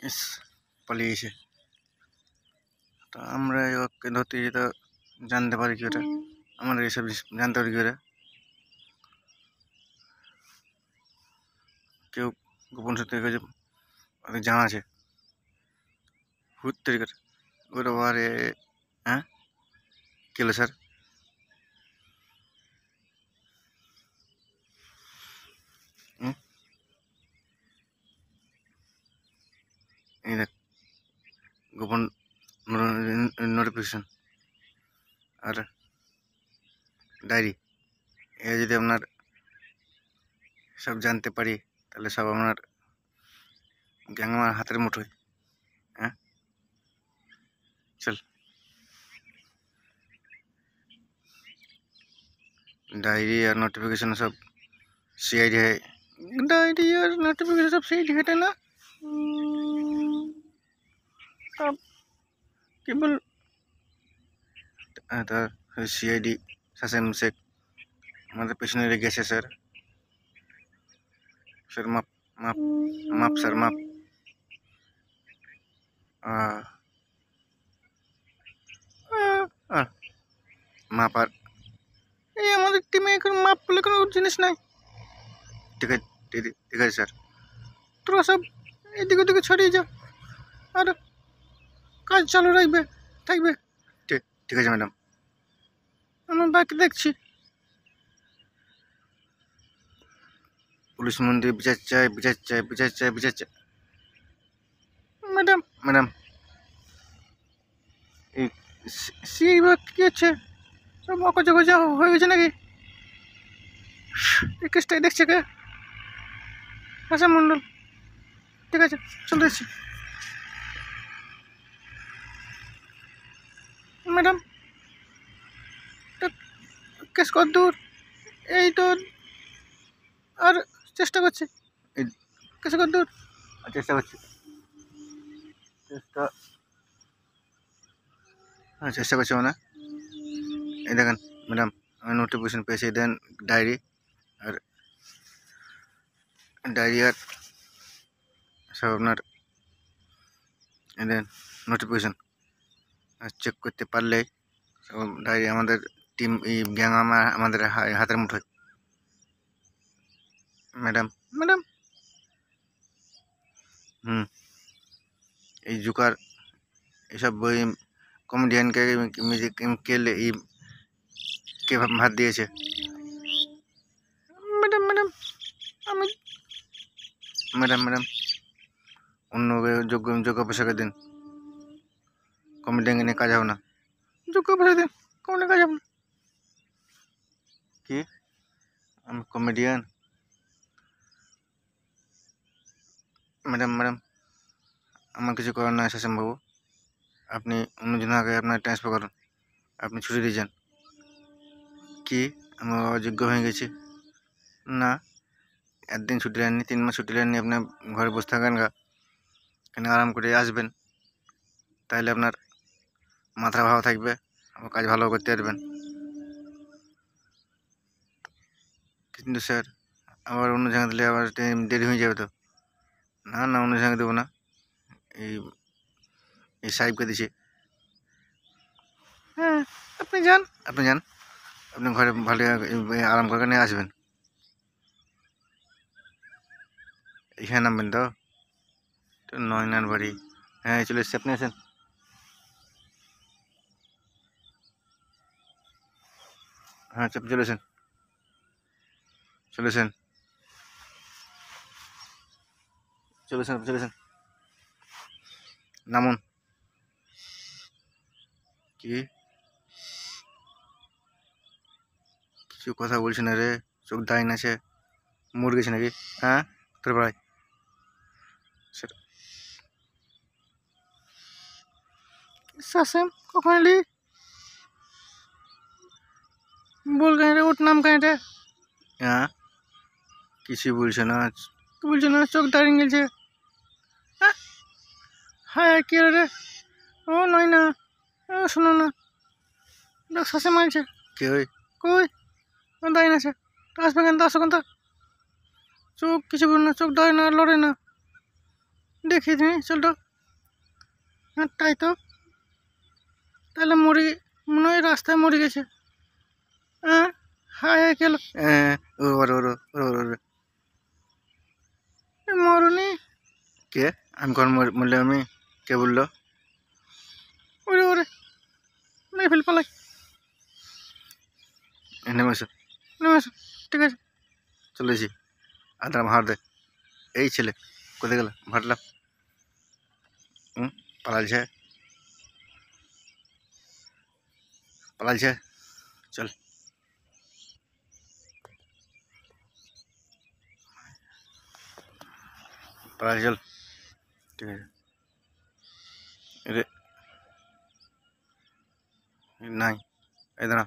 ইস, পালিয়েছে। তো আমরা ওকে ধরতে গিয়ে তো জানতে পারি কি ওটা, আমাদের এইসব জানতে পারি কি ওটা, কেউ গোপন সূত্রে কিছু ওদের জানা আছে ভূত তরিকার ওটা বারে। হ্যাঁ, কি হলো স্যার? এই দেখ, গোপন নোটিফিকেশন আর ডায়েরি, এ যদি আপনার সব জানতে পারি তাহলে সব আপনার গ্যাং আমার হাতের মুঠোয়। হ্যাঁ, চল। डायरी और नोटिफिकेशन सब सीआईडी है। डायरी और नोटिफिकेशन सब सीआईडी है ना। अब केवल सीआईडी शासन से हमारे पेशने रह गया सर। सर माप माप माप सर माप। মাপ আর এই আমাদের টিমে এখন মাপ বলে কোনো জিনিস নাই। ঠিক আছে, ঠিক আছে স্যার, তোরা সব এদিকে ওদিকে ছড়িয়ে যা আর কাজ চালু থাকবে। ঠিক আছে ম্যাডাম, আমি বাকি দেখছি। পুলিশ মন্দির বিচার চাই, বিচার চাই, বিচার চাই, বিচার চাই। ম্যাডাম ম্যাডাম এই কি হচ্ছে? সব অকজা গজা হয়ে গেছে নাকি? এই কেসটাই দেখছে কে? আশা মন্ডল। ঠিক আছে, চলে এসছি। ম্যাডাম কেস কত দূর? এই তো আর চেষ্টা করছি। কেস কত দূর? চেষ্টা করছি, চেষ্টা করছি মানে। এই দেখেন ম্যাডাম, আমি নোটিফিকেশন পেয়েছি, দেন ডায়েরি আর সব আপনার দেন নোটিফিকেশন চেক করতে পারলে সব ডায়েরি আমাদের টিম এই গ্যাং আমাদের হাতের মুঠোয়। ম্যাডাম ম্যাডাম এই জুকার এইসব বই কমেডিয়ানকে কে ভাত দিয়েছে? ম্যাডাম ম্যাডাম আমি ম্যাডাম অন্য যোগ্য পোশাকে দিন, কমেডিয়ান নিয়ে কাজ হবে না। যোগ্য পোশাক দিন, কমেডিয়ান কাজ হবে না। কি আমি কমেডিয়ান? ম্যাডাম আমার কিছু করার নয় শাসন বাবু, আপনি অন্যজন আগে আপনার ট্রান্সফার করুন, আপনি ছুটি দিয়ে যান। কি আমি অযোগ্য হয়ে গেছি? না, একদিন ছুটি নেননি, 3 মাস ছুটি নেননি, আপনার ঘরে বসে থাকেন গা, এখানে আরাম করে আসবেন, তাহলে আপনার মাথা ভালো থাকবে, আমার কাজ ভালো করতে পারবেন। কিন্তু স্যার আবার অন্য জায়গায় দিলে আবার দেরি হয়ে যাবে তো। না অন্য জায়গায় দেবো না, এই সাহেবকে দিছি। হ্যাঁ, আপনি যান আপনি ঘরে ভালো আরাম করে নিয়ে আসবেন। এখানে নামবেন তো? নয়নার বাড়ি। হ্যাঁ চলে এসছি, আপনি আসেন। হ্যাঁ চলেছেন নামুন। কি কিছু কথা বলছি না রে, চোখ দাইন আছে, মরে গেছে নাকি? হ্যাঁ তোর ভাই सासम कখন এলি? বল কেন রে, ওর নাম কেন রে? হ্যাঁ কিছু বলছে না, চোখ দাঁড়িয়ে গেছে। হ্যাঁ কি রে? ও নয় না, ও শোনো না, দেখ শাসে মারছে। কে ওই? কই দাঁড়িয়ে আছে, আসবে কেন? আসো কেন? চোখ কিছু বল না, চোখ দাঁড়িয়ে না, লড়ে না। দেখিয়ে দিন, চল তো। হ্যাঁ তাই তো, তাহলে মনে হয় রাস্তায় মরে গেছে। হ্যাঁ, হায় হায় গেল। ওরে ওরে ওরে ওরে ওরে, মরুনি। কে? আমি কখন বললে? আমি কে বললো? ওরে ওরে, মেরে ফেল, পালাই। নেমে এসো, নেমে এসো, ঠিক আছে চলেছি। আদার ভাড় দে। এই ছেলে কোথায় গেল? ভাটলাম। পালালছে, পালালছে, চল। পালালছে, চল, ঠিক আছে। রে নাই, এই দাঁড়া।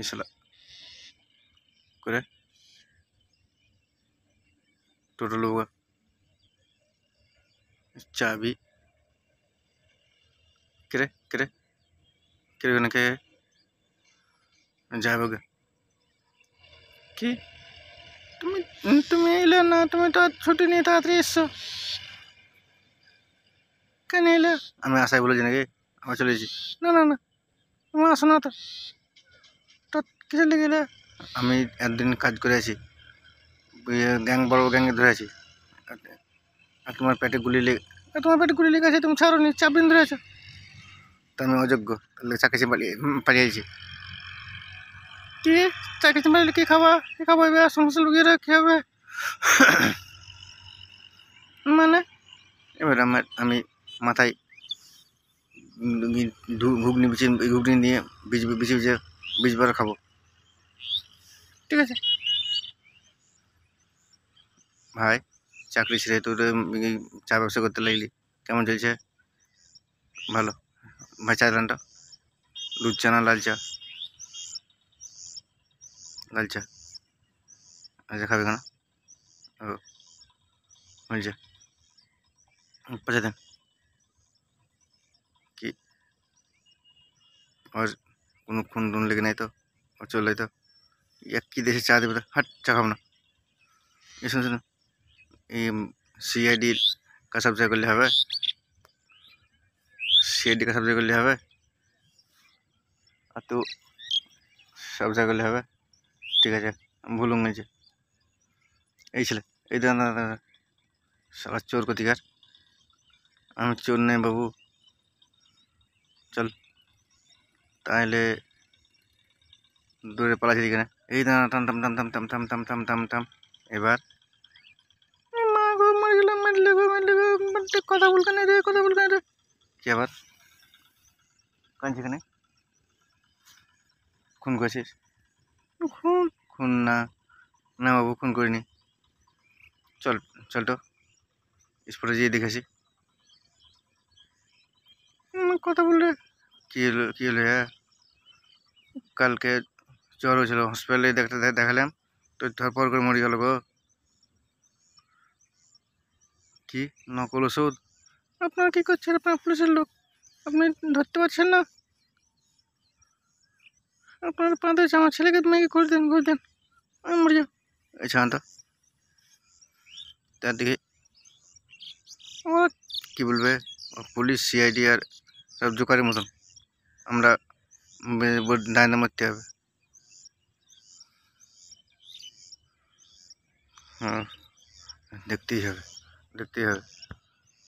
এসলা করে টোটো লোক চাবি কেরে কেরে কেরে নাকি যাবে গে। কি তুমি তুমি এলে না? তুমি তো ছুটি নিয়ে তাড়াতাড়ি এসছো, কেন এলে? আমি আসাই বলেছি নাকি? আমার চলেছি। না না না, তুমি আসো না তো, তো কিসে লেগে এলে? আমি একদিন কাজ করে আছি, গ্যাং, বড় গ্যাংয়ে ধরে আছি। আর তোমার পেটে গুলি লেগে, তোমার পেটে গুলি লেগে আছে, তুমি ছাড়ো নি, 4 দিন ধরে আছো। তো আমি অযোগ্য, তাহলে চাকরি পালিয়েছি। কি চাকরি পালিয়ে কি খাবা? কি খাবো? এবার সমস্যা লুকিয়ে কি হবে মানে? এবার আমি মাথায় ঘুগনি ঘুগনি নিয়ে বীজ বার খাবো, ঠিক আছে ভাই? চাকরি ছেড়ে তো চা ব্যবসা করতে লাগলি, কেমন চলছে? ভালো ভাই। চা দানটা, দুধ চা না লাল চা? লাল চা। আচ্ছা, খাবে কেন? ও বলছে পয়সা দেন। কি ওর কোনো খুন টুন লেগে নাই তো? ও চললাই তো? এক কি দেশে চা দেবে তো? হাট, চা খাবো না। এই শুনুন, এই সিআইডি का सब्जा করলে হবে? সিআইডি का सब्जा করলে হবে? আর তো সবজা করলে হবে, ঠিক আছে, ভুল গেছে। এই ছেলে, এই দাঁড়া দাঁড়া, সারা চোর কোথিকার। আমি চোর নেই বাবু, চল। তাহলে দৌড়ে পালাচ্ছি দিকে না। এই দাঁড়া, থাম থাম থাম থাম থাম থাম থাম থাম থাম থাম। এবার মা গো, মরে গেলাম, মারলে গো, মারলে গো, কথা বলকে না রে, কথা বলকে না রে। কি আবার কাঁদছি কেন? খুন করেছিস? খুন? খুন না, না বাবু, খুন করিনি। চল চল তো, স্পটে যেয়ে দেখেছি। কথা বললে কি হলো? কি হলো? হ্যাঁ, কালকে জ্বর হয়েছিল, হসপিটালে দেখালাম, তো ধরপর করে মরে গেল গো। কি নকল ওষুধ? আপনারা কি করছেন? আপনার পুলিশের লোক, আপনি ধরতে পারছেন না? আপনার পাঁচ আমার ছেলেকে মেয়েকে ঘুরে দেন, ঘুরে দেন, আমি মরে যাও। এই শান্ত, তার দিকে ওরা কি বলবে? পুলিশ, সিআইডি আর সব জোকারের মতন আমরা ডাইনা মারতে হবে। হ্যাঁ, দেখতেই হবে, দেখতেই হবে।